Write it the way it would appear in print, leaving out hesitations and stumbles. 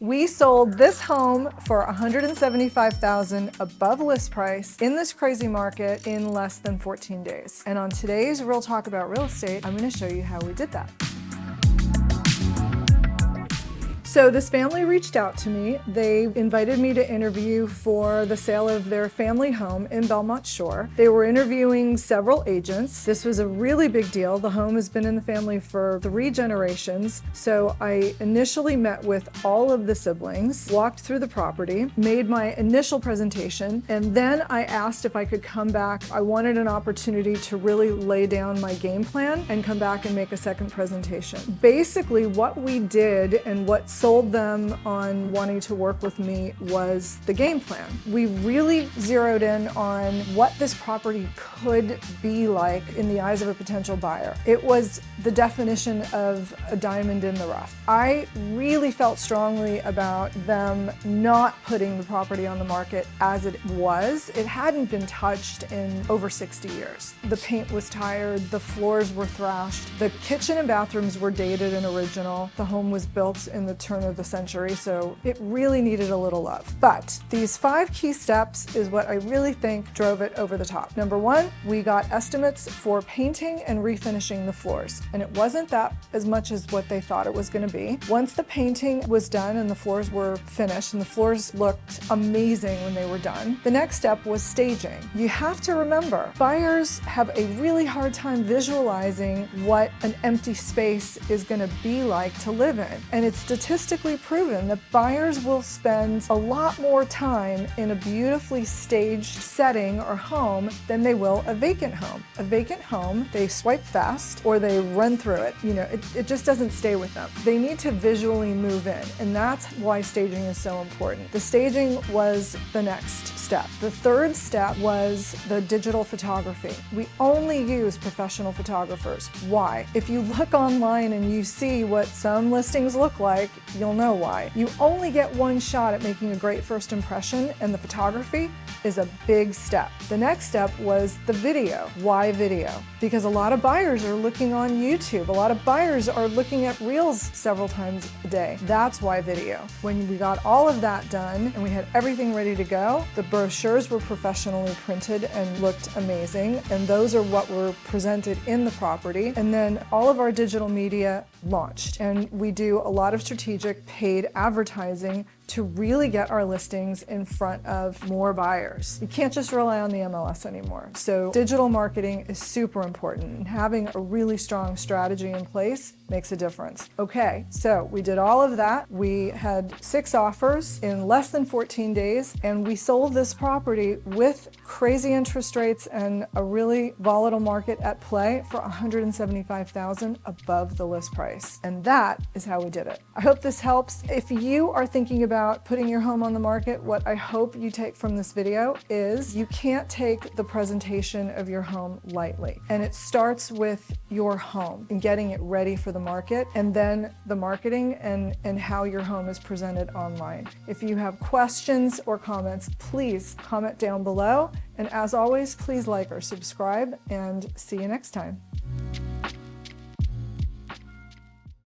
We sold this home for $175,000 above list price in this crazy market in less than 14 days. And on today's Real Talk About Real Estate, I'm going to show you how we did that. So this family reached out to me. They invited me to interview for the sale of their family home in Belmont Shore. They were interviewing several agents. This was a really big deal. The home has been in the family for 3 generations. So I initially met with all of the siblings, walked through the property, made my initial presentation, and then I asked if I could come back. I wanted an opportunity to really lay down my game plan and come back and make a second presentation. Basically, what we did and what sold them on wanting to work with me was the game plan. We really zeroed in on what this property could be like in the eyes of a potential buyer. It was the definition of a diamond in the rough. I really felt strongly about them not putting the property on the market as it was. It hadn't been touched in over 60 years. The paint was tired, the floors were thrashed, the kitchen and bathrooms were dated and original. The home was built in the turn of the century, so it really needed a little love. But these 5 key steps is what I really think drove it over the top. Number 1, we got estimates for painting and refinishing the floors, and it wasn't that as much as what they thought it was going to be. Once the painting was done and the floors were finished, and the floors looked amazing when they were done, the next step was staging. You have to remember, buyers have a really hard time visualizing what an empty space is going to be like to live in, and it's statistically proven that buyers will spend a lot more time in a beautifully staged setting or home than they will a vacant home. A vacant home, they swipe fast or they run through it. It just doesn't stay with them. They need to visually move in, and that's why staging is so important. The staging was the next step. The third step was the digital photography. We only use professional photographers. Why? If you look online and you see what some listings look like, you'll know why. You only get one shot at making a great first impression, and the photography is a big step. The next step was the video. Why video? Because a lot of buyers are looking on YouTube. A lot of buyers are looking at Reels several times a day. That's why video. When we got all of that done and we had everything ready to go, the brochures were professionally printed and looked amazing, and those are what were presented in the property. And then all of our digital media launched, and we do a lot of strategic paid advertising to really get our listings in front of more buyers. You can't just rely on the MLS anymore. So digital marketing is super important, and having a really strong strategy in place makes a difference. Okay, so we did all of that. We had 6 offers in less than 14 days, and we sold this property with crazy interest rates and a really volatile market at play for $175,000 above the list price. And that is how we did it. I hope this helps. If you are thinking about putting your home on the market, what I hope you take from this video is you can't take the presentation of your home lightly. And it starts with your home and getting it ready for the market, and then the marketing and how your home is presented online. If you have questions or comments, please comment down below. And as always, please like or subscribe, and see you next time.